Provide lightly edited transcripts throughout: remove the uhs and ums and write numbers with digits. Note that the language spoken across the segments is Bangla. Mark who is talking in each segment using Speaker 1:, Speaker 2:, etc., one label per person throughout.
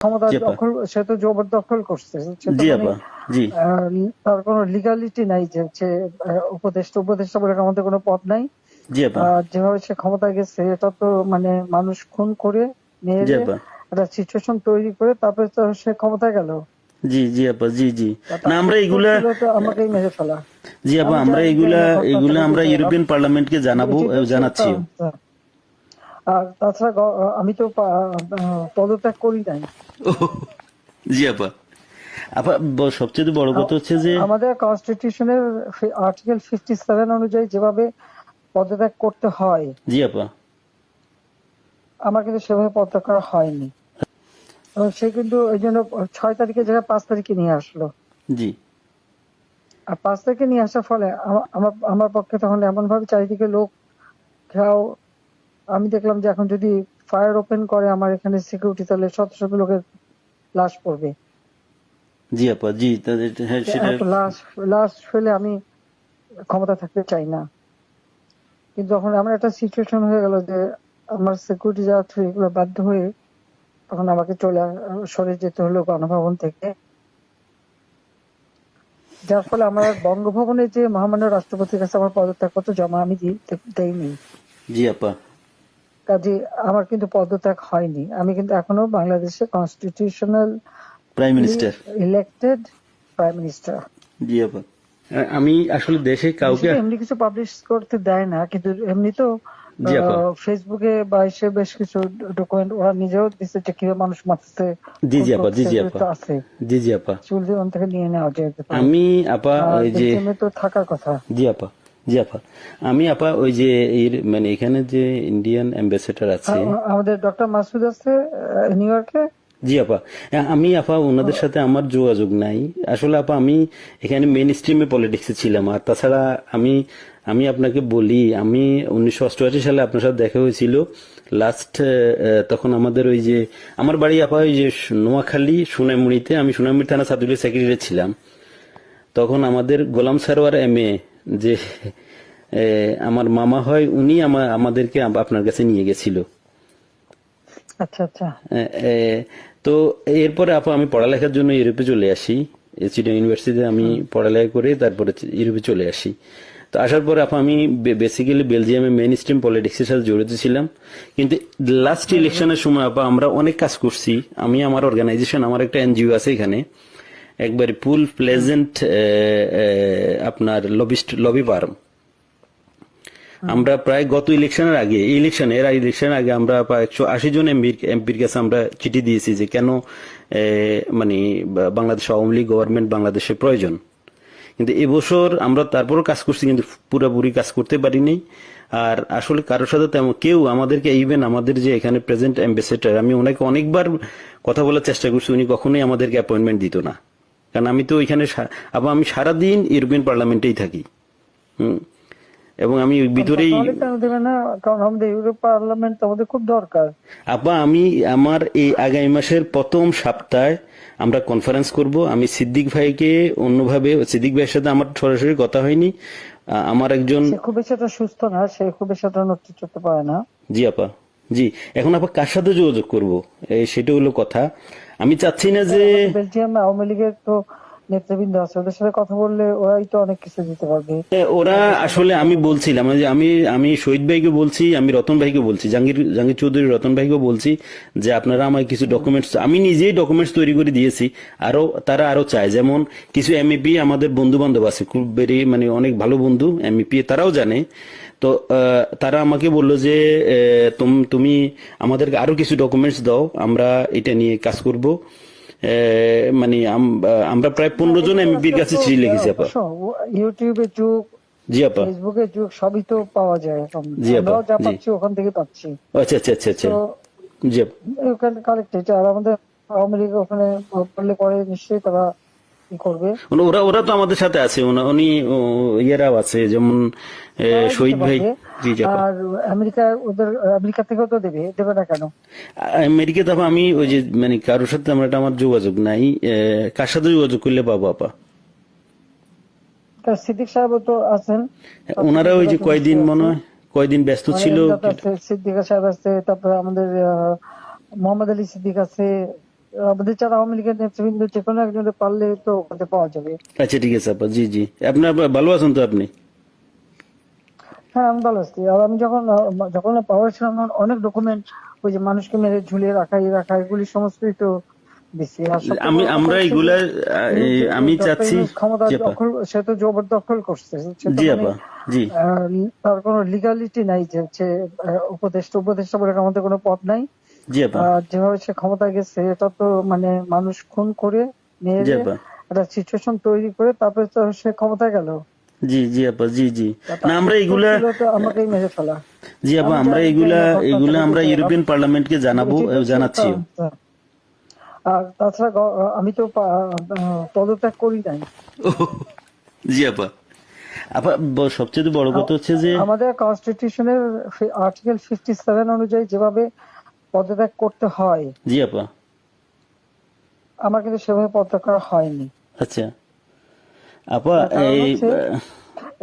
Speaker 1: ক্ষমতা
Speaker 2: জি আপা।
Speaker 1: দখল, সে তো জবরদখল করছে, সে তো
Speaker 2: জি
Speaker 1: মানে
Speaker 2: আপা। জি
Speaker 1: তার কোনো লিগালিটি নাই যে হচ্ছে উপদেষ্টা বলে আমাদের কোনো পদ নাই।
Speaker 2: জি আপা।
Speaker 1: যেভাবে সে ক্ষমতায় গেছে এটা তো মানে মানুষ খুন করে
Speaker 2: জি
Speaker 1: মেরে
Speaker 2: আপা।
Speaker 1: একটা সিচুয়েশন তৈরি করে তারপরে তো সে ক্ষমতায় গেল।
Speaker 2: জি জি আপা। জি জি। না
Speaker 1: তার
Speaker 2: আমরা
Speaker 1: উত্তর
Speaker 2: এগুলা,
Speaker 1: ছিল তো আমাকেই মেরে ফেলা।
Speaker 2: জি আপা,
Speaker 1: আমি
Speaker 2: আমরা
Speaker 1: জানি জানি
Speaker 2: এগুলা
Speaker 1: না ঘটনা
Speaker 2: এগুলা
Speaker 1: থেকে
Speaker 2: আমরা
Speaker 1: বুঝে
Speaker 2: ইউরোপিয়ান পার্লামেন্টকে জানাবো,
Speaker 1: এটাই ছিল
Speaker 2: জানাচ্ছিও।
Speaker 1: আর তাছাড়া আমি তো পদত্যাগ করি নাই।
Speaker 2: জি আপা। আপা সবচেয়ে বড় কথা হচ্ছে যে
Speaker 1: আমাদের কনস্টিটিউশনের আর্টিকেল 57 অনুযায়ী যেভাবে পদত্যাগ করতে হয়
Speaker 2: জি আপা।
Speaker 1: আমার কিন্তু সেভাবে পদত্যাগ করা হয়নি, এবং সে কিন্তু ওই জন্য 6 তারিখের জায়গায় 5 তারিখে নিয়ে আসলো।
Speaker 2: জি
Speaker 1: আর 5 তারিখে নিয়ে আসার ফলে আমার আমার পক্ষে তখন এমন ভাবে চারিদিকে লোক ঘেরাও, আমি দেখলাম যে এখন যদি ফায়ার ওপেন করে আমার এখানে সিকিউরিটি, তাহলে শত শত লোকের লাশ পড়বে।
Speaker 2: জি আপা। জি হ্যাঁ সেটা।
Speaker 1: এত লাশ লাশ ফেলে আমি ক্ষমতা থাকতে চাই না। কিন্তু যখন আমার একটা সিচুয়েশন হয়ে গেল যে আমার সিকিউরিটি যাওয়া ছিল, এগুলো বাধ্য হয়ে তখন আমাকে সরে যেতে হলো গণভবন থেকে। যার ফলে আমার বঙ্গভবনে যে মহামান্য রাষ্ট্রপতির কাছে আমার পদত্যাগপত্র জমা আমি দেইনি।
Speaker 2: জি আপা।
Speaker 1: কাজে আমার কিন্তু পদত্যাগ হয়নি, আমি কিন্তু এখনো বাংলাদেশের constitutional
Speaker 2: prime minister.
Speaker 1: Elected prime minister.
Speaker 2: জি আপা। আমি আসলে দেশে কাউকে।
Speaker 1: দেশে এমনি কিছু পাবলিশ করতে দেয় না, কিন্তু এমনি তো
Speaker 2: জি আপা।
Speaker 1: ফেসবুকে বা এসে বেশ কিছু ডকুমেন্ট ওরা নিজেও দিচ্ছে যে কিভাবে মানুষ মারছে,
Speaker 2: জি
Speaker 1: খুন
Speaker 2: জি আপা। জি
Speaker 1: করছে,
Speaker 2: জি
Speaker 1: এগুলো
Speaker 2: আপা।
Speaker 1: তো আছে,
Speaker 2: জি জি আপা।
Speaker 1: সেগুলো জীবন থেকে নিয়ে নেওয়া যেতে পারে।
Speaker 2: আমি আপা
Speaker 1: আর
Speaker 2: ওই যে,
Speaker 1: বেলজিয়ামে তো থাকার কথা।
Speaker 2: জি আপা। জি আপা। আমি আপা ওই যে এর মানে এখানে যে ইন্ডিয়ান অ্যাম্বাসেডর আছে।
Speaker 1: আমাদের ডক্টর মাসুদ আছে নিউ ইয়র্কে।
Speaker 2: জি আপা। আমি আপা ওনাদের সাথে আমার যোগাযোগ নাই আসলে আপা। আমি এখানে মেইন স্ট্রিমে পলিটিক্সে ছিলাম। আর তাছাড়া আমি আমি আপনাকে বলি, আমি 1988 সালে আপনার সাথে দেখা হয়েছিল লাস্ট। তখন আমাদের ওই যে আমার বাড়ি আপা ওই যে নোয়াখালী সোনাইমুড়িতে, আমি সোনাইমুড়ি থানা ছাত্রলীগের সেক্রেটারি ছিলাম। তখন আমাদের গোলাম সারোয়ার এম.এ যে আমার মামা হয়, উনি আমাদেরকে আপনার কাছে নিয়ে গেছিল।
Speaker 1: আচ্ছা আচ্ছা।
Speaker 2: এ, এ, তো এরপরে আপা আমি পড়ালেখার জন্য ইউরোপে চলে আসি। চিটাগাং ইউনিভার্সিটিতে আমি পড়ালেখা করে তারপরে ইউরোপে চলে আসি। তো আসার পরে আপা আমি বেসিক্যালি বেলজিয়ামে মেইন স্ট্রিম পলিটিক্সের সাথে জড়িত ছিলাম। কিন্তু লাস্ট ইলেকশনের সময় আপা আমরা অনেক কাজ করছি। আমি আমার অর্গানাইজেশন, আমার একটা এনজিও আছে এখানে, একবারে ফুল প্লেজেন্ট আপনার লবি ফার্ম। আমরা প্রায় গত ইলেকশনের আগে, ইলেকশনের আগে আমরা প্রায় 180 জন এমপির কাছে আমরা চিঠি দিয়েছি যে কেন মানে বাংলাদেশ আওয়ামী লীগ গভর্নমেন্ট বাংলাদেশের প্রয়োজন। কিন্তু এবছর আমরা তারপরও কাজ করছি, কিন্তু পুরোপুরি কাজ করতে পারিনি। আর আসলে কারোর সাথে তেমন কেউ আমাদেরকে, ইভেন আমাদের যে এখানে প্রেজেন্ট অ্যাম্বাসেডর, আমি ওনাকে অনেকবার কথা বলার চেষ্টা করছি, উনি কখনোই আমাদেরকে অ্যাপয়েন্টমেন্ট দিত না। কারণ আমি তো ওইখানে আবার আমি সারাদিন ইউরোপিয়ান পার্লামেন্টেই থাকি। এবং আমি ভিতরেই।
Speaker 1: তাহলে কেন দেবে না? কারণ আমাদের ইউরোপ পার্লামেন্ট আমাদের খুব দরকার।
Speaker 2: আপা আমি আমার এই আগামী মাসের প্রথম সপ্তাহে আমরা কনফারেন্স করব। আমি সিদ্দিক ভাইকে অন্যভাবে, সিদ্দিক ভাইয়ের সাথে আমার সরাসরি কথা হয়নি। আমার একজন।
Speaker 1: সে খুব বেশি একটা সুস্থ না, সে খুব বেশি একটা নড়তে চড়তে পারে না।
Speaker 2: জি আপা। জি। এখন আপা কার সাথে যোগাযোগ করব, সেটা হলো কথা। আমি চাচ্ছি না যে
Speaker 1: বেলজিয়াম আওয়ামী লীগের তো নেতৃবৃন্দ আছে, ওদের সাথে কথা বললে ওরাই তো অনেক কিছু দিতে পারবে।
Speaker 2: ওরা আসলে, আমি বলছিলাম যে আমি শহীদ ভাইকে বলছি, আমি রতন ভাইকে বলছি, জাহাঙ্গীর চৌধুরী রতন ভাইকে বলছি যে আপনারা আমায় কিছু ডকুমেন্টস, আমি নিজেই ডকুমেন্টস তৈরি করে দিয়েছি। তারা আরো চায়, যেমন কিছু এমইপি আমাদের বন্ধু বান্ধব আছে, খুব মানে অনেক ভালো বন্ধু এমইপি, তারাও জানে। তো তারা আমাকে বললো যে তুমি আমাদেরকে আরো কিছু ডকুমেন্টস দাও, আমরা এটা নিয়ে কাজ করব। মানে আমরা প্রায় 15 জন এমপির কাছে চিঠি লিখেছি আপা।
Speaker 1: ইউটিউবের যুগ,
Speaker 2: জি আপা।
Speaker 1: ফেসবুকের যুগ, সবই তো পাওয়া যায় এখন।
Speaker 2: জি আপা।
Speaker 1: আমরাও যা
Speaker 2: জি।
Speaker 1: পাচ্ছি ওখান থেকে পাচ্ছি।
Speaker 2: আচ্ছা আচ্ছা আচ্ছা আচ্ছা।
Speaker 1: তো
Speaker 2: জি আপা।
Speaker 1: ওখানে কালেক্টেড, আর আমাদের আওয়ামী লীগ ওখানে করলে পরে নিশ্চয়ই তারা কি করবে।
Speaker 2: ওরা ওরা তো আমাদের সাথে আছে, উনি ইয়েরাও আছে, যেমন
Speaker 1: তারাই দিতে
Speaker 2: শহীদ ভাই।
Speaker 1: পারবে।
Speaker 2: জি জি আপা।
Speaker 1: আর আমেরিকা থেকেও তো দেবে, দেবে না কেন?
Speaker 2: আমেরিকা তো আপা আমি ওই যে মানে কারোর সাথে আমার যোগাযোগ নাই। কার সাথে যোগাযোগ করলে পাবো আপা?
Speaker 1: তার সিদ্দিক সাহেব তো আছেন, তার সাথে
Speaker 2: ওনারা ওই যে
Speaker 1: যোগাযোগ
Speaker 2: কয়দিন
Speaker 1: নিশ্চয়ই
Speaker 2: মনে
Speaker 1: আছে।
Speaker 2: হয় কয়দিন ব্যস্ত
Speaker 1: মানে
Speaker 2: ছিল।
Speaker 1: এমদাদ আছে, সিদ্দিকা সাহেব আছে, তারপরে আমাদের মোহাম্মদ আলী সিদ্দিক আছে, আমাদের যারা আওয়ামী লীগের নেতৃবৃন্দ যে কোনো একজনের পারলে তো ওখানে পাওয়া যাবে।
Speaker 2: আচ্ছা ঠিক আছে আপা, জি জি। আপনার ভালো আছেন তো আপনি?
Speaker 1: হ্যাঁ, আমি ভালো আছি। আর আমি যখন পাওয়ার ছিলাম তখন অনেক ডকুমেন্ট, ওই যে মানুষকে মেরে ঝুলিয়ে রাখা এগুলি সমস্তই তো দিচ্ছি। আর সবচেয়ে বড় কথা
Speaker 2: আমরা
Speaker 1: হচ্ছে যে
Speaker 2: এগুলা আমি
Speaker 1: ডক্টর
Speaker 2: চাচ্ছি।
Speaker 1: ইউনূস ক্ষমতা
Speaker 2: জি আপা।
Speaker 1: দখল, সে তো জবরদখল করছে। সে তো
Speaker 2: জি
Speaker 1: মানে
Speaker 2: আপা। জি
Speaker 1: আহ, তার কোনো লিগালিটি নাই যে হচ্ছে উপদেষ্টা বলে আমাদের কোনো পদ নাই।
Speaker 2: জি আপা।
Speaker 1: আর যেভাবে সে ক্ষমতায় গেছে এটা তো মানে মানুষ খুন করে
Speaker 2: জি
Speaker 1: মেরে
Speaker 2: আপা।
Speaker 1: একটা সিচুয়েশন তৈরি করে তারপরে তো সে ক্ষমতায় গেল।
Speaker 2: জি জি আপা। জি জি। না
Speaker 1: তার
Speaker 2: আমরা
Speaker 1: উত্তর
Speaker 2: এগুলা,
Speaker 1: ছিল তো আমাকেই মেরে ফেলা।
Speaker 2: জি আপা,
Speaker 1: আমি
Speaker 2: আমরা
Speaker 1: জানি
Speaker 2: এগুলা
Speaker 1: না ঘটনাটা
Speaker 2: এগুলা আমরা
Speaker 1: দেখেছে।
Speaker 2: ইউরোপিয়ান পার্লামেন্টকে জানাবো,
Speaker 1: ঠিক আছে।
Speaker 2: জানাচ্ছিও।
Speaker 1: আর তাছাড়া আমি তো পদত্যাগ করি নাই।
Speaker 2: জি আপা। আপা সবচেয়ে বড় কথা হচ্ছে যে,
Speaker 1: আমাদের কনস্টিটিউশনের আর্টিকেল 57 অনুযায়ী যেভাবে পদত্যাগ করতে হয়
Speaker 2: জি আপা।
Speaker 1: আমার কিন্তু সেভাবে পদত্যাগ করা হয়নি।
Speaker 2: আচ্ছা আপা,
Speaker 1: তার কারণ
Speaker 2: এই
Speaker 1: হচ্ছে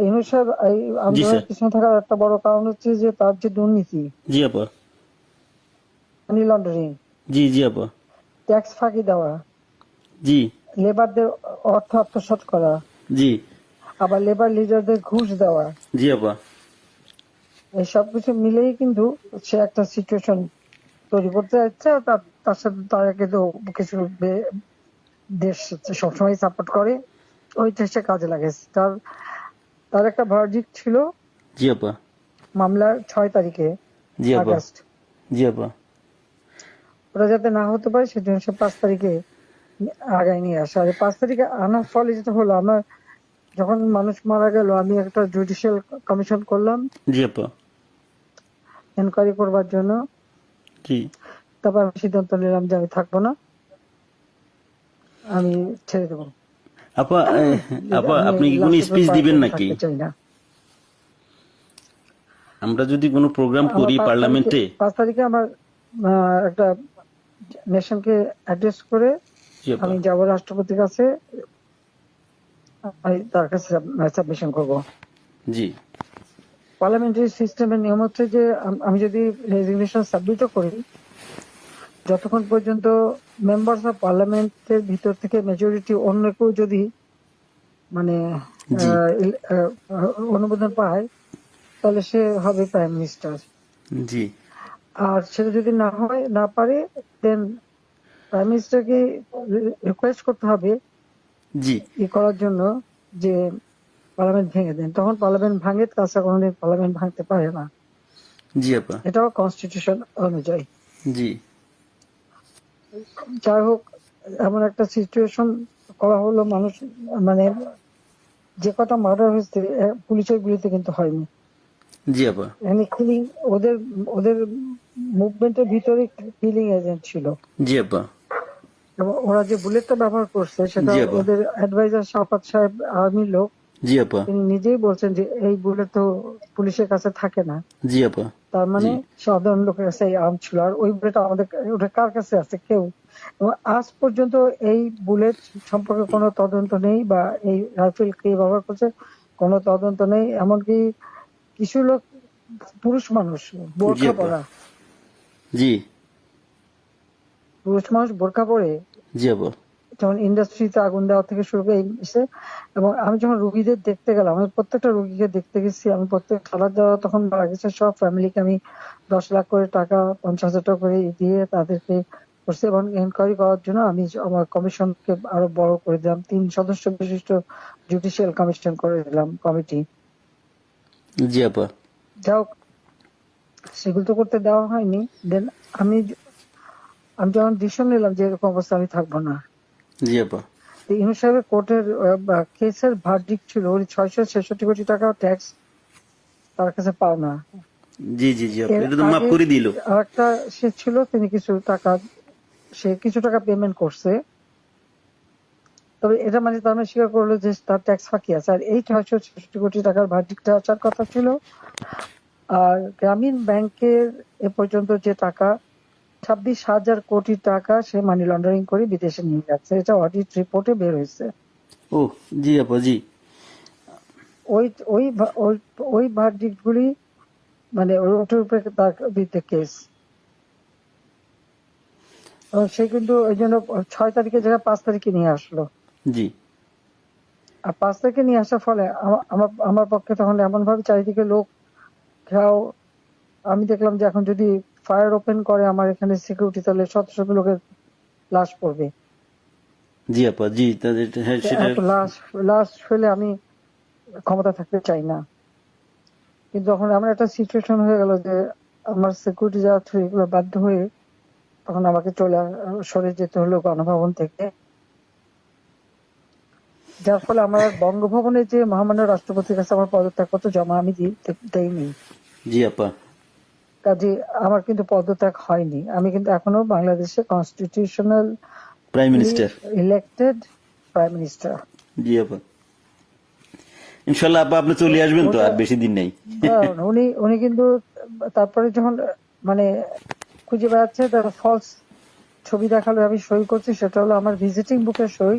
Speaker 1: ইউনূস সাহেব এই
Speaker 2: জি
Speaker 1: আন্দোলনের
Speaker 2: স্যার।
Speaker 1: পিছনে থাকার একটা বড় কারণ হচ্ছে যে তার যে দুর্নীতি,
Speaker 2: জি আপা।
Speaker 1: মানি লন্ডারিং,
Speaker 2: জি জি আপা।
Speaker 1: ট্যাক্স ফাঁকি দেওয়া,
Speaker 2: জি
Speaker 1: লেবারদের অর্থ আত্মসাৎ করা,
Speaker 2: জি
Speaker 1: আবার লেবার লিডারদের ঘুষ দেওয়া,
Speaker 2: জি আপা।
Speaker 1: এই সবকিছু মিলেই কিন্তু সে একটা সিচুয়েশন তৈরি করতে যাচ্ছে। আর তার সাথে তারা কিন্তু কিছু দেশ সবসময় সাপোর্ট করে, ওইটা সে কাজে লাগেছে। তার তার একটা ভার্ডিক্ট ছিল
Speaker 2: জি আপা।
Speaker 1: মামলার 6 তারিখে
Speaker 2: জি আপা।
Speaker 1: আগস্ট,
Speaker 2: জি আপা।
Speaker 1: ওরা যাতে না হতে পারে সেজন্য সে 5 তারিখে আগায় নিয়ে আসে। আর 5 তারিখে আনার ফলে যেটা হলো, আমার যখন মানুষ মারা গেল আমি একটা জুডিশিয়াল কমিশন করলাম
Speaker 2: জি আপা।
Speaker 1: এনকোয়ারি করবার জন্য।
Speaker 2: জি
Speaker 1: তারপর আমি সিদ্ধান্ত নিলাম যে আমি থাকবো না, আমি ছেড়ে দেবো।
Speaker 2: আপা। আপা
Speaker 1: আমি
Speaker 2: আপনি কি কোনো
Speaker 1: লাস্ট
Speaker 2: স্পিচ দিবেন
Speaker 1: পার্লামেন্টে
Speaker 2: নাকি?
Speaker 1: থাকতে চাই না।
Speaker 2: আমরা যদি কোনো প্রোগ্রাম
Speaker 1: আমার
Speaker 2: করি
Speaker 1: 5 তারিখে
Speaker 2: পার্লামেন্টে।
Speaker 1: 5 তারিখে আমার একটা নেশনকে অ্যাড্রেস করে
Speaker 2: জি আপা।
Speaker 1: আমি যাব রাষ্ট্রপতির কাছে, আমি তার কাছে সাবমিশন করব।
Speaker 2: জি
Speaker 1: পার্লামেন্টারি সিস্টেমের নিয়ম হচ্ছে যে আমি যদি রেজিগনেশন সাবমিটও করি, যতক্ষণ পর্যন্ত মেম্বার্স অফ পার্লামেন্টের ভিতর থেকে মেজরিটি অন্য কেউ যদি মানে
Speaker 2: জি
Speaker 1: অনুমোদন পায় তাহলে সে হবে প্রাইম মিনিস্টার।
Speaker 2: জি
Speaker 1: আর সেটা যদি না পারে, দেন প্রাইম মিনিস্টারকে রিকোয়েস্ট করতে হবে
Speaker 2: জি
Speaker 1: করার জন্য যে পার্লামেন্ট ভেঙে দেন। তখন পার্লামেন্ট ভাঙে, তাছাড়া কোনোদিন পার্লামেন্ট ভাঙতে পারে না।
Speaker 2: জি আপা।
Speaker 1: এটাও কনস্টিটিউশন অনুযায়ী।
Speaker 2: জি
Speaker 1: যাই হোক, এমন একটা সিচুয়েশন করা হলো, মানুষ মানে যে কটা মার্ডার হয়েছে পুলিশের গুলিতে কিন্তু হয়নি।
Speaker 2: জি আপা।
Speaker 1: এখানে কিলিং, ওদের ওদের মুভমেন্টের ভিতরে কিলিং এজেন্ট ছিল।
Speaker 2: জি আপা।
Speaker 1: এবং ওরা যে বুলেটটা ব্যবহার করছে সেটা
Speaker 2: জি আপা।
Speaker 1: ওদের অ্যাডভাইজার শাফাত সাহেব, আর্মির লোক,
Speaker 2: জি আপা।
Speaker 1: তিনি নিজেই বলছেন যে এই বুলেট তো পুলিশের কাছে থাকে না।
Speaker 2: জি আপা।
Speaker 1: তার মানে
Speaker 2: জি
Speaker 1: সাধারণ লোকের কাছে এই আর্ম ছিল। আর ওই বুলেট আমাদের, ওটা কার কাছে আছে? কেউ। এবং আজ পর্যন্ত এই বুলেট সম্পর্কে কোনো তদন্ত নেই, বা এই রাইফেল কে ব্যবহার করছে কোনো তদন্ত নেই। এমনকি কিছু লোক, পুরুষ মানুষ
Speaker 2: জি
Speaker 1: বোরখা
Speaker 2: আপা।
Speaker 1: পরা,
Speaker 2: জি
Speaker 1: পুরুষ মানুষ বোরখা পরে
Speaker 2: জি আপা।
Speaker 1: যেমন ইন্ডাস্ট্রিতে আগুন দেওয়া থেকে শুরু করে এসে। এবং আমি যখন রুগীদের দেখতে গেলাম, আমি প্রত্যেকটা রুগীকে দেখতে গেছি, আমি প্রত্যেক খাবার দেওয়া তখন মারা গেছে সব ফ্যামিলিকে আমি 10 লাখ করে টাকা, 50,000 টাকা করে দিয়ে তাদেরকে করছি। এবং এনকোয়ারি করার জন্য আমি আমার কমিশনকে আরো বড় করে দিলাম, 3 সদস্য বিশিষ্ট জুডিশিয়াল কমিশন করে দিলাম কমিটি।
Speaker 2: জি আপা।
Speaker 1: যাই হোক, সেগুলো তো করতে দেওয়া হয়নি। দেন আমি আমি যখন ডিসিশন নিলাম যে এরকম অবস্থা আমি থাকবো না,
Speaker 2: জি আপা।
Speaker 1: ইউনূস সাহেবের কোর্টের কেসের ভার্ডিক্ট ছিল ওই 666 কোটি টাকা ট্যাক্স তার কাছে পাওনা।
Speaker 2: জি জি জি আপা,
Speaker 1: এর
Speaker 2: এটা তো মাফ
Speaker 1: আগে
Speaker 2: করে দিল।
Speaker 1: আরেকটা সে ছিল, তিনি কিছু টাকা পেমেন্ট করছে। তবে এটা মানে তার মানে স্বীকার করলো যে তার ট্যাক্স ফাঁকি আছে। আর এই 666 কোটি টাকার ভার্ডিক্টটা আসার কথা ছিল। আর গ্রামীণ ব্যাংকের এ পর্যন্ত যে টাকা 26,000 কোটি টাকা সে মানি লন্ডারিং করে বিদেশে নিয়ে যাচ্ছে, এটা অডিট রিপোর্টে বের হয়েছে।
Speaker 2: ও জি আপা। জি
Speaker 1: ওই ওই ওই ভার্ডিক্ট গুলি মানে ওটার উপরে তার বিরুদ্ধে কেস। সে কিন্তু ওই জন্য 6 তারিখে জায়গায় 5 তারিখে নিয়ে আসলো।
Speaker 2: জি
Speaker 1: আর 5 তারিখে নিয়ে আসার ফলে আমার আমার পক্ষে তখন এমন ভাবে চারিদিকে লোক ঘেরাও। আমি দেখলাম যে এখন যদি ফায়ার ওপেন করে আমার এখানে সিকিউরিটি, তাহলে শত শত লোকের লাশ পড়বে।
Speaker 2: জি আপা, জি হ্যাঁ সেটা।
Speaker 1: এত লাশ লাশ ফেলে আমি ক্ষমতা থাকতে চাই না। কিন্তু যখন এমন একটা সিচুয়েশন হয়ে গেল যে আমার সিকিউরিটি যাওয়া থ্রু এগুলো বাধ্য হয়ে তখন আমাকে সরে যেতে হলো গণভবন থেকে। যার ফলে আমার আর বঙ্গভবনে যে মহামান্য রাষ্ট্রপতির কাছে আমার পদত্যাগপত্র জমা আমি দেইনি।
Speaker 2: জি আপা,
Speaker 1: কাজে আমার কিন্তু পদত্যাগ হয়নি। আমি কিন্তু এখনো বাংলাদেশের constitutional
Speaker 2: prime minister.
Speaker 1: Elected prime minister.
Speaker 2: জি আপা, ইনশাল্লাহ আপা আপনি চলে আসবেন তো, আর বেশি দিন নেই।
Speaker 1: উনি উনি কিন্তু তারপরে যখন মানে খুঁজে বেড়াচ্ছে, তার ফলস ছবি দেখালো, আমি সই করছি, সেটা হলো আমার ভিজিটিং বুকের সই।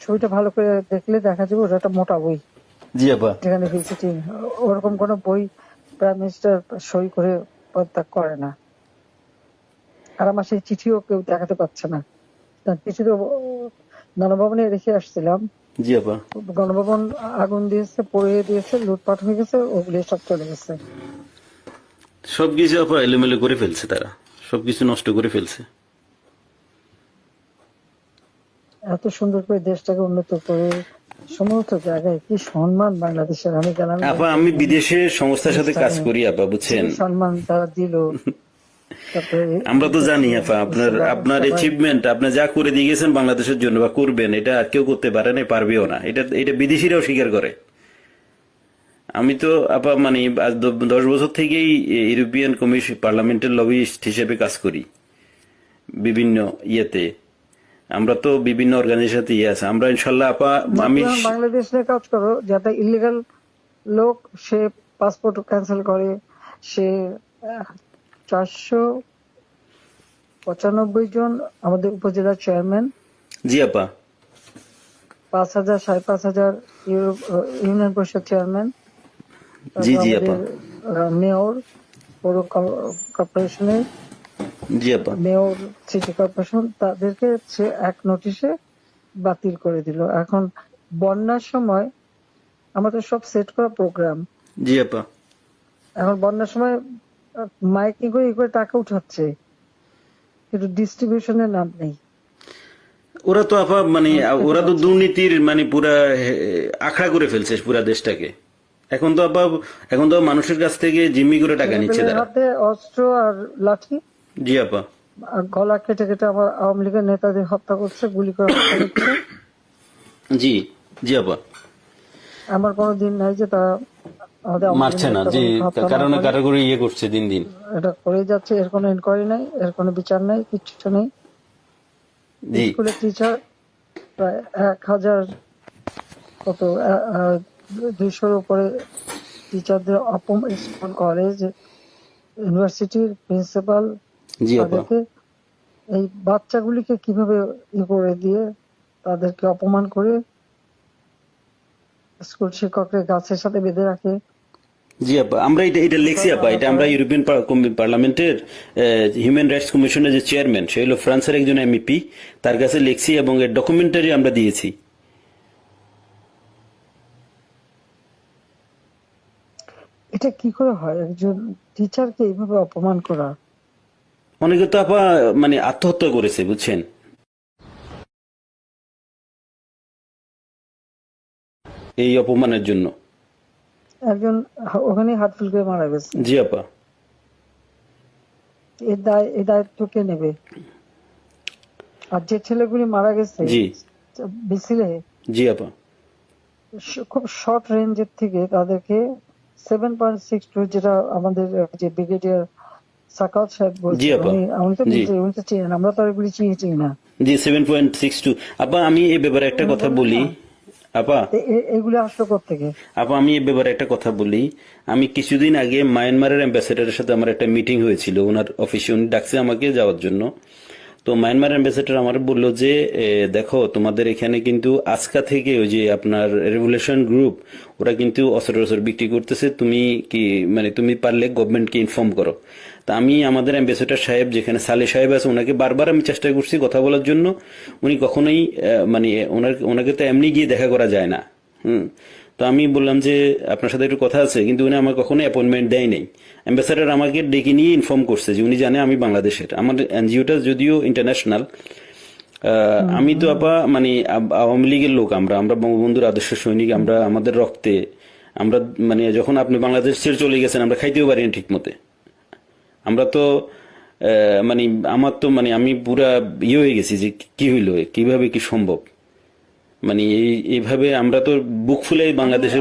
Speaker 1: ছবিটা ভালো করে দেখলে দেখা যাবে ওটা একটা মোটা বই,
Speaker 2: জি আপা,
Speaker 1: যেখানে ভিজিটিং। ওরকম কোন বই প্রাইম মিনিস্টার সই করে পদত্যাগ করে না। আর আমার সেই চিঠিও কেউ দেখাতে পারছে না। তার চিঠি তো গণভবনে রেখে আসছিলাম।
Speaker 2: জি আপা,
Speaker 1: গণভবন আগুন দিয়েছে, পুড়িয়ে দিয়েছে, লুটপাট হয়ে গেছে, ওগুলি সব চলে গেছে।
Speaker 2: সবকিছু আপা এলোমেলো করে ফেলছে, তারা সবকিছু নষ্ট করে ফেলছে।
Speaker 1: এত সুন্দর করে দেশটাকে উন্নত করে সমস্ত জায়গায় কি সম্মান বাংলাদেশের, আমি গেলাম
Speaker 2: আপা আমি বিদেশের সংস্থার সাথে কাজ করি আপা, বুঝছেন।
Speaker 1: সম্মান তারা দিল। তারপরে
Speaker 2: আমরা তো জানি আপা আপনার আপনার অ্যাচিভমেন্ট, আপনি যা করে দিয়ে গেছেন বাংলাদেশের জন্য বা করবেন, এটা আর কেউ করতে পারে না, পারবেও না। এটা এটা বিদেশিরাও স্বীকার করে। আমি তো আপা মানে আজ 10 বছর থেকেই ইউরোপিয়ান কমিশন পার্লামেন্টের লবিস্ট হিসেবে কাজ করি বিভিন্ন ইয়েতে। আমরা তো বিভিন্ন অর্গানাইজেশনে ইয়ে আছে। আমরা ইনশাল্লাহ আপা আমি
Speaker 1: বাংলাদেশ নিয়ে কাজ করো, যাতে ইলিগাল লোক সে পাসপোর্ট ক্যান্সেল করে, সে 495 জন আমাদের উপজেলা চেয়ারম্যান,
Speaker 2: জি আপা,
Speaker 1: 5,000 5,500 ইউনিয়ন পরিষদ চেয়ারম্যান,
Speaker 2: জি জি আপা,
Speaker 1: মেয়র, পৌর কর্পোরেশনের
Speaker 2: জি আপা,
Speaker 1: মেয়র, সিটি কর্পোরেশন, তাদেরকে সে এক নোটিশে বাতিল করে দিল। এখন বন্যার সময় আমাদের সব সেট করা প্রোগ্রাম,
Speaker 2: জি আপা,
Speaker 1: এখন বন্যার সময় মাইকিং করে ই করে টাকা উঠাচ্ছে, কিন্তু ডিস্ট্রিবিউশনের নাম নেই।
Speaker 2: ওরা তো আপা মানে ওরা তো দুর্নীতির মানে পুরা আখড়া করে ফেলছে পুরা দেশটাকে। এখন তো আপা এখন তো মানুষের কাছ থেকে জিম্মি করে টাকা নিচ্ছে তারা।
Speaker 1: হাতে অস্ত্র আর লাঠি,
Speaker 2: জি আপা,
Speaker 1: আর গলা কেটে কেটে আমার আওয়ামী লীগের নেতাদের হত্যা করছে, গুলি করে হত্যা করছে।
Speaker 2: জি জি আপা,
Speaker 1: আমার কোনো দিন নাই যে তারা আমাদের
Speaker 2: মারছে না, জি কারণে কারিগরি ইয়ে করছে দিন দিন।
Speaker 1: এটা করে যাচ্ছে, এর কোনো ইনকোয়ারি নাই, এর কোনো বিচার নাই, কিচ্ছু নেই। স্কুলের টিচার প্রায় 1,000 কত 200-র উপরে টিচারদের অপমান, স্কুল কলেজ ইউনিভার্সিটির প্রিন্সিপাল তাদেরকে এই বাচ্চাগুলিকে কিভাবে ই করে দিয়ে তাদেরকে অপমান করে স্কুল শিক্ষকদের গাছের সাথে বেঁধে রাখে।
Speaker 2: জি আপা, আমরা এটা এটা লিখছি আপা, এটা আমরা ইউরোপিয়ান পার্লামেন্টের হিউম্যান রাইটস কমিশনের যে চেয়ারম্যান, সে হলো ফ্রান্সের একজন এমপি, তার কাছে লিখছি এবং এর ডকুমেন্টারি আমরা দিয়েছি।
Speaker 1: এটা কি করে হয় একজন টিচারকে এইভাবে অপমান করা?
Speaker 2: অনেকে তো আপা মানে আত্মহত্যা করেছে, বুঝছেন, এই অপমানের জন্য।
Speaker 1: একজন ওখানে হাত ফুল করে মারা গেছে।
Speaker 2: জি আপা,
Speaker 1: এই দায়িত্ব কে নেবে? আর যে ছেলেগুলি মারা গেছে
Speaker 2: জি
Speaker 1: মিছিলে,
Speaker 2: জি আপা,
Speaker 1: খুব শর্ট রেঞ্জের থেকে তাদেরকে 7.62, যেটা আমাদের যে ব্রিগেডিয়ার সাকাত সাহেব বলছে, উনি তো নিজে, উনি তো চিনেন, আমরা তো এগুলি চিনি না।
Speaker 2: জি 7.62। আপা আমি এই ব্যাপারে একটা কথা বলি আপা,
Speaker 1: এগুলি আসলো কোত্থেকে?
Speaker 2: আপা আমি এই ব্যাপারে একটা কথা বলি। আমি কিছুদিন আগে মায়ানমারের অ্যাম্বাসেডারের সাথে আমার একটা মিটিং হয়েছিল, ওনার অফিসে, উনি ডাকছে আমাকে যাওয়ার জন্য। তো মায়ানমার অ্যাম্বাসেডার আমার বললো যে দেখো তোমাদের এখানে কিন্তু আজকা থেকে ওই যে আপনার রেভলিউশন গ্রুপ, ওরা কিন্তু অস্ত্র বিক্রি করতেছে, তুমি কি মানে তুমি পারলে গভর্নমেন্টকে ইনফর্ম করো। তা আমি আমাদের অ্যাম্বাসেডর সাহেব যেখানে সালে সাহেব আছে ওনাকে বারবার আমি চেষ্টা করছি কথা বলার জন্য, উনি কখনোই মানে ওনাকে তো এমনি গিয়ে দেখা করা যায় না। তো আমি বললাম যে আপনার সাথে একটু কথা আছে, কিন্তু উনি আমার কখনো অ্যাপয়েন্টমেন্ট দেয় নাই। অ্যাম্বাসেডর আমাকে ডেকে নিয়ে ইনফর্ম করছে যে উনি জানে আমি বাংলাদেশের, আমার এনজিওটা যদিও ইন্টারন্যাশনাল। আমি তো আপা মানে আওয়ামী লীগের লোক, আমরা আমরা বঙ্গবন্ধুর আদর্শ সৈনিক, আমরা আমাদের রক্তে আমরা মানে যখন আপনি বাংলাদেশ ছেড়ে চলে গেছেন আমরা খাইতেও পারি না ঠিক মতে। আমরা তো মানে আমার তো মানে আমি পুরা হয়ে গেছি যে কি হইলো, কিভাবে কি সম্ভব, মানে এইভাবে আমরা তো বুক ফুলে বাংলাদেশে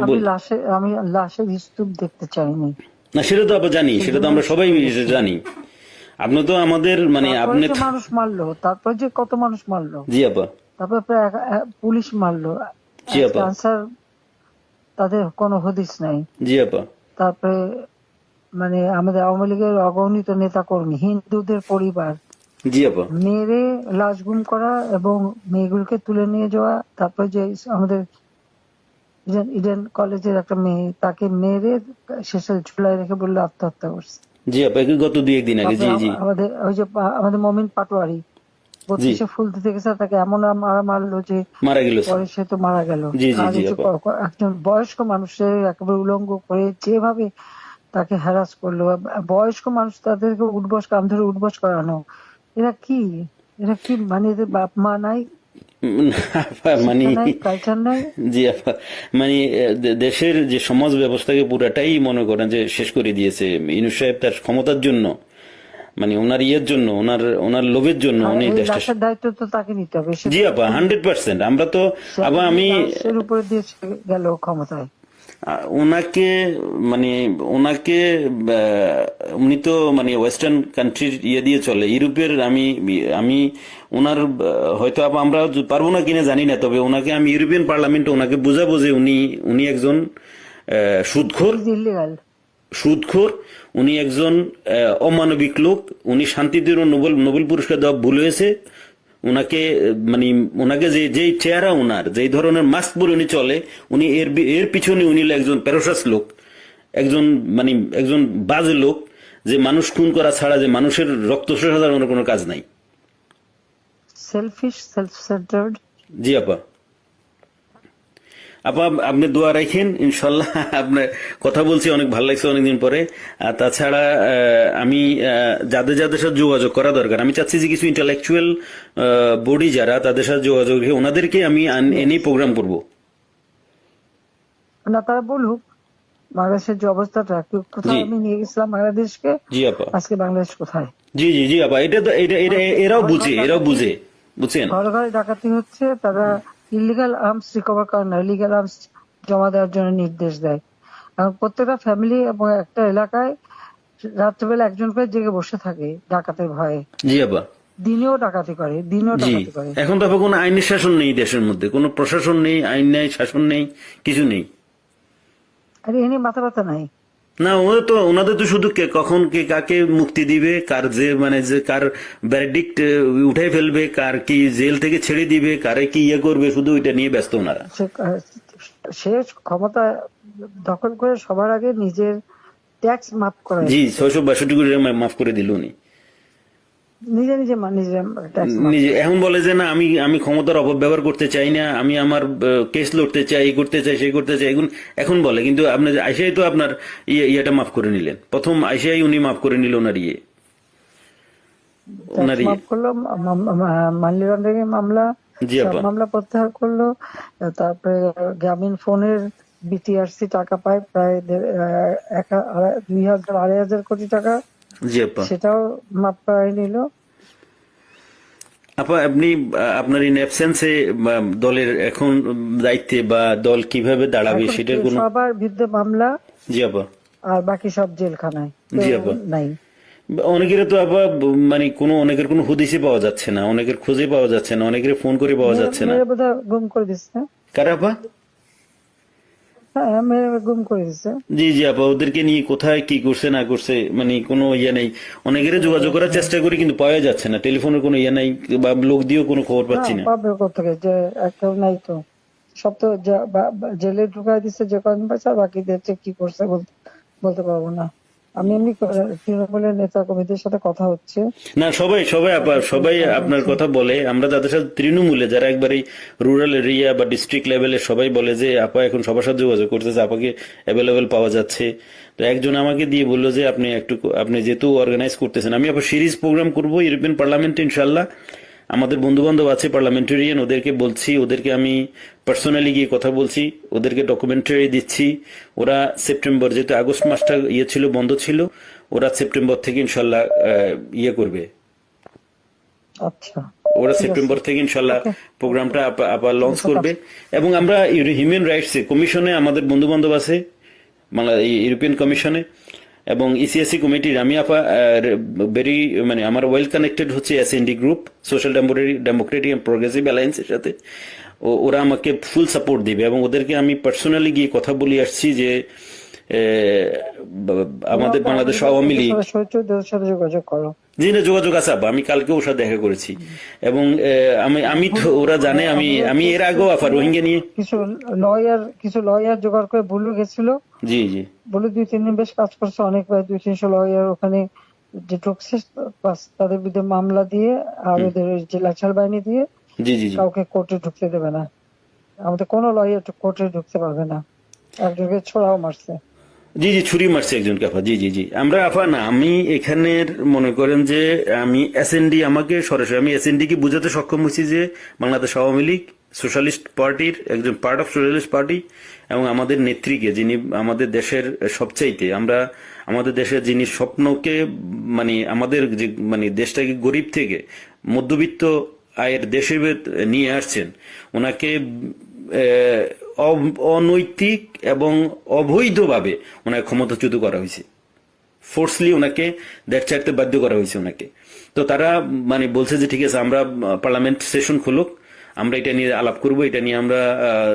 Speaker 1: আমি লাশের স্তূপ দেখতে চাইনি।
Speaker 2: না সেটা তো আমরা জানি, সেটা তো আমরা সবাই জানি। আপনি তো আমাদের মানে আপনি
Speaker 1: মানুষ মারলো, তারপর যে কত মানুষ মারলো।
Speaker 2: জি আপা।
Speaker 1: তারপর পুলিশ মারলো।
Speaker 2: জি আপা।
Speaker 1: আনসার তাদের কোনো হদিস নাই।
Speaker 2: জি আপা।
Speaker 1: তারপরে মানে আমাদের আওয়ামী লীগের অগণিত নেতা কর্মী, হিন্দুদের পরিবার
Speaker 2: জি আপা।
Speaker 1: মেরে লাশ গুম করা এবং মেয়েগুলোকে তুলে নিয়ে যাওয়া। তারপর যে আমাদের ইডেন কলেজের একটা মেয়ে, তাকে মেরে শেষে ঝুলাই রেখে বললো আত্মহত্যা করছে।
Speaker 2: জি আপা, গত 2-1 দিন আগে। জি জি।
Speaker 1: আমাদের ওই যে আমাদের মমিন পাটোয়ারি 32-এ ফুল দিতে গেছে, তাকে এমন মারলো যে
Speaker 2: মারা গেল।
Speaker 1: পরে সে তো মারা গেল। আর একজন বয়স্ক মানুষের একেবারে উলঙ্গ করে যেভাবে তাকে হ্যারাস করলো, বয়স্ক মানুষ তাদেরকে কান ধরে উঠবস করানো, এরা কি মানে এদের বাপ মা নাই,
Speaker 2: মানে
Speaker 1: কালচার নাই।
Speaker 2: জি আপা, মানে দেশের যে সমাজ ব্যবস্থাকে পুরাটাই মনে করেন যে শেষ করে দিয়েছে ইউনূস সাহেব তার ক্ষমতার জন্য, মানে ওনার ইয়ের জন্য, ওনার লোভের জন্য উনি দেশটা।
Speaker 1: দায়িত্ব তো তাকে নিতে হবে।
Speaker 2: জি আপা 100%। আমরা তো আবার আমি
Speaker 1: এর উপরে দিয়ে গেল ক্ষমতায়।
Speaker 2: ওনাকে মানে ওনাকে উনি তো মানে ওয়েস্টার্ন কান্ট্রির ইয়ে দিয়ে চলে, ইউরোপের। আমি ওনার হয়তো আমরা পারবো না কিনা জানি না, তবে ওনাকে আমি ইউরোপিয়ান পার্লামেন্টে ওনাকে বুঝাবো যে উনি একজন সুদখোর, উনি একজন অমানবিক লোক, উনি শান্তিতে নোবেল পুরস্কার দেওয়া ভুল হয়েছে। ওনাকে মানে ওনাকে যে চেহারা, ওনার যে ধরনের মাস্ক পরে উনি চলে, উনি এর পিছনে উনি একজন প্যারোসাস লোক, একজন বাজে লোক, যে মানুষ খুন করা ছাড়া, যে মানুষের রক্ত শোষা ছাড়া ওনার কোনো কাজ নাই।
Speaker 1: Shellfish, self centred.
Speaker 2: জি আপা। আপা আপনি দোয়া রাখেন, ইনশাল্লাহ। আপনার কথা বলছি, অনেক ভালো লাগছে অনেকদিন পরে। তাছাড়া আমি যাদের সাথে যোগাযোগ করা দরকার, আমি চাচ্ছি যে কিছু ইন্টালেকচুয়াল বডি যারা, তাদের সাথে যোগাযোগ রেখে ওনাদেরকে আমি এনে প্রোগ্রাম করব।
Speaker 1: না, তারা বলুক বাংলাদেশের যে অবস্থাটা, কোথায় আমি নিয়ে গেছিলাম বাংলাদেশকে।
Speaker 2: জি আপা।
Speaker 1: আজকে বাংলাদেশ কোথায়।
Speaker 2: জি জি জি আপা, এরাও বুঝে বুঝছেন।
Speaker 1: ঘরে ঘরে ডাকাতি হচ্ছে, তারা ইলিগাল আর্মস রিকভার করে না, ইলিগাল আর্মস জমা দেওয়ার জন্য নির্দেশ দেয়। এবং প্রত্যেকটা ফ্যামিলি এবং একটা এলাকায় রাত্রেবেলা একজন করে জেগে বসে থাকে ডাকাতের ভয়ে।
Speaker 2: জি আপা।
Speaker 1: দিনেও ডাকাতি করে।
Speaker 2: এখন তো কোনো আইনের শাসন নেই দেশের মধ্যে, কোনো প্রশাসন নেই, আইন নেই, শাসন নেই, কিছু নেই।
Speaker 1: আরে এনে মাথা ব্যথা নাই
Speaker 2: না, ওনাদের তো শুধু কখন কে কাকে মুক্তি দিবে, কার যে কার ভার্ডিক্ট উঠে ফেলবে, কার কি জেল থেকে ছেড়ে দিবে, কারে কি ইয়ে করবে, শুধু ওইটা নিয়ে ব্যস্ত ওনারা।
Speaker 1: সে ক্ষমতা দখল করে সবার আগে নিজের ট্যাক্স মাফ করে।
Speaker 2: জি 662 কোটি মাফ করে দিল উনি নিজে। এখন বলে যে না, আমি ক্ষমতার অপব্যবহার করতে চাই না, আমি আমার কেস লড়তে চাই, এই করতে চাই, সেই করতে চাই, এখন বলে। কিন্তু আপনি আইসাই তো আপনার ইয়েটা মাফ করে নিলেন, প্রথম আইসাই উনি মাফ করে নিল ওনার
Speaker 1: মাফ করলো, মানি লন্ডারিং মামলা, মামলা প্রত্যাহার করলো। তারপরে গ্রামীণ ফোনের বিটিআরসি টাকা পায় প্রায় 2,000-2,500 কোটি টাকা, সেটাও মাফ করাই নিল।
Speaker 2: আপা আপনি আপনার ইন অ্যাবসেন্সে দলের এখন দায়িত্বে বা দল কিভাবে দাঁড়াবে সেটার কোনো
Speaker 1: সবার বিরুদ্ধে মামলা।
Speaker 2: জি আপা।
Speaker 1: আর বাকি সব জেলখানায়।
Speaker 2: জি আপা।
Speaker 1: নাই
Speaker 2: অনেকের তো আপা মানে অনেকের কোনো হদিসে পাওয়া যাচ্ছে না, অনেকের খোঁজে পাওয়া যাচ্ছে না, অনেকের ফোন করে পাওয়া যাচ্ছে না।
Speaker 1: গুম করে দিচ্ছে।
Speaker 2: কারা আপা?
Speaker 1: হ্যাঁ, গুম করে দিচ্ছে।
Speaker 2: জি জি আপা, ওদেরকে নিয়ে কোথায় কি করছে না করছে মানে কোনো ইয়ে নেই। অনেকের যোগাযোগ করার চেষ্টা করি কিন্তু পাওয়া যাচ্ছে না, টেলিফোনের কোনো ইয়ে নাই, বা লোক দিয়েও কোনো খবর পাচ্ছি না।
Speaker 1: পাবে কোথেকে, যে কেউ নাই তো, সব তো জেলে ঢুকাই দিচ্ছে যে কদিন পাইছে, বাকিদের কি করছে বলতে পারবো না। আমি এমনি তৃণমূলের নেতা কর্মীদের সাথে কথা হচ্ছে।
Speaker 2: না, সবাই সবাই আপা সবাই আপনার কথা বলে। আমরা যাদের সাথে তৃণমূলে যারা একবারে রুরাল এরিয়া বা ডিস্ট্রিক্ট লেভেলে সবাই বলে যে আপা এখন সবার সাথে যোগাযোগ করতেছে, আপাকে অ্যাভেলেবেল পাওয়া যাচ্ছে। তো একজন আমাকে দিয়ে বললো যে আপনি যেহেতু অর্গানাইজ করতেছেন, আমি আবার সিরিজ প্রোগ্রাম করব ইউরোপিয়ান পার্লামেন্টে ইনশাল্লাহ। আমাদের বন্ধু বান্ধব আছে পার্লামেন্টেরিয়ান, ওদেরকে বলছি, ওদেরকে আমি পার্সোনালি গিয়ে কথা বলছি, ওদেরকে ডকুমেন্টারি দিচ্ছি। ওরা সেপ্টেম্বর, যেহেতু আগস্ট মাসটা ছিল, বন্ধ ছিল, ওরা সেপ্টেম্বর থেকে ইনশাল্লাহ করবে।
Speaker 1: আচ্ছা,
Speaker 2: ওরা
Speaker 1: ঠিক আছে,
Speaker 2: সেপ্টেম্বর থেকে ইনশাল্লাহ
Speaker 1: ওকে,
Speaker 2: প্রোগ্রামটা আবার লঞ্চ করবে। এবং আমরা হিউম্যান রাইটস কমিশনে আমাদের বন্ধু বান্ধব আছে, ইউরোপিয়ান কমিশনে এবং ইসিএসসি কমিটির আমি ভেরি আমার ওয়েল কানেক্টেড হচ্ছে SND group, social democratic and progressive অ্যালায়েন্সের সাথে। ওরা আমাকে ফুল সাপোর্ট দিবে এবং ওদেরকে আমি পার্সোনালি গিয়ে কথা বলে আসছি যে আমাদের বাংলাদেশ আওয়ামী লীগ
Speaker 1: সচিবদের সাথে যোগাযোগ করো।
Speaker 2: জি না, যোগাযোগ আছে আপা, আমি কালকে ওর সাথে দেখা করেছি এবং আমি তো ওরা জানে আমি এর আগেও রোহিঙ্গা নিয়ে
Speaker 1: কিছু লয়ার জোগাড় করে বুলু গেছিল।
Speaker 2: জি জি
Speaker 1: বুলু 2-3 দিন বেশ কাজ করছে, অনেক প্রায় 200-300 লয়ার ওখানে যে ঢুকছে, তাদের বিরুদ্ধে মামলা দিয়ে আর ওদের যে লাঠিয়াল বাহিনী দিয়ে
Speaker 2: জি জি জি
Speaker 1: কাউকে কোর্টে ঢুকতে দেবে না। আমাদের কোনো লয়ার কোর্টে ঢুকতে পারবে না। একজনকে ছোড়াও মারছে।
Speaker 2: জি জি ছুরি মারছে একজনকে আপা। জি জি জি আমরা আপা না, আমি এখানের মনে করেন যে আমি এসএনডি, আমাকে সরাসরি আমি এসএনডি কে বুঝাতে সক্ষম হয়েছি যে বাংলাদেশ আওয়ামী লীগ সোশ্যালিস্ট পার্টির একজন পার্ট অফ সোশ্যালিস্ট পার্টি এবং আমাদের নেত্রীকে, যিনি আমাদের দেশের সবচাইতে আমাদের দেশের যিনি স্বপ্নকে আমাদের যে দেশটাকে গরিব থেকে মধ্যবিত্ত আয়ের দেশে নিয়ে আসছেন, ওনাকে অনৈতিক এবং অবৈধভাবে ওনাকে ক্ষমতাচ্যুত করা হয়েছে। ফোর্সলি ওনাকে দেশ ছাড়তে বাধ্য করা হয়েছে ওনাকে। তো তারা বলছে যে ঠিক আছে, আমরা পার্লামেন্ট সেশন খুলুক, আমরা এটা নিয়ে আলাপ করব, এটা নিয়ে আমরা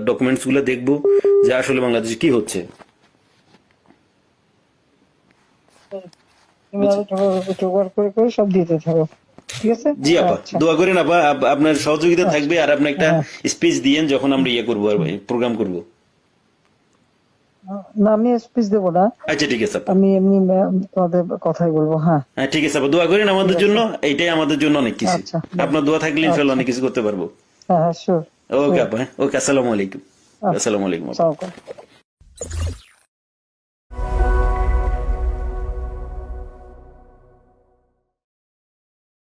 Speaker 2: ডকুমেন্টস গুলো দেখবো যে আসলে বাংলাদেশে কি হচ্ছে।
Speaker 1: তুমি আরো জোগাড় করে করে সব দিতে থাকো, ঠিক আছে?
Speaker 2: জি আপা,
Speaker 1: আচ্ছা,
Speaker 2: দোয়া করেন আপা, আপনার সহযোগিতা থাকবে আর আপনি একটা
Speaker 1: হ্যাঁ।
Speaker 2: স্পিচ দিয়েন যখন আমরা করবো, প্রোগ্রাম করবো।
Speaker 1: না, আমি স্পিচ দেবো না,
Speaker 2: আচ্ছা ঠিক আছে আপা।
Speaker 1: আমি এমনি তোমাদের কথাই বলবো। হ্যাঁ,
Speaker 2: হ্যাঁ ঠিক আছে আপা, দোয়া করেন আমাদের জন্য, এইটাই আমাদের জন্য অনেক কিছু।
Speaker 1: আচ্ছা,
Speaker 2: আপনার দোয়া থাকলে ইনশাল্লাহ
Speaker 1: আচ্ছা,
Speaker 2: অনেক কিছু করতে পারবো।
Speaker 1: হ্যাঁ হ্যাঁ, শিওর।
Speaker 2: ওকে আপা, ওকে, আসসালামু আলাইকুম। আসসালামু আলাইকুম আপা।
Speaker 1: আসসালামু আলাইকুম।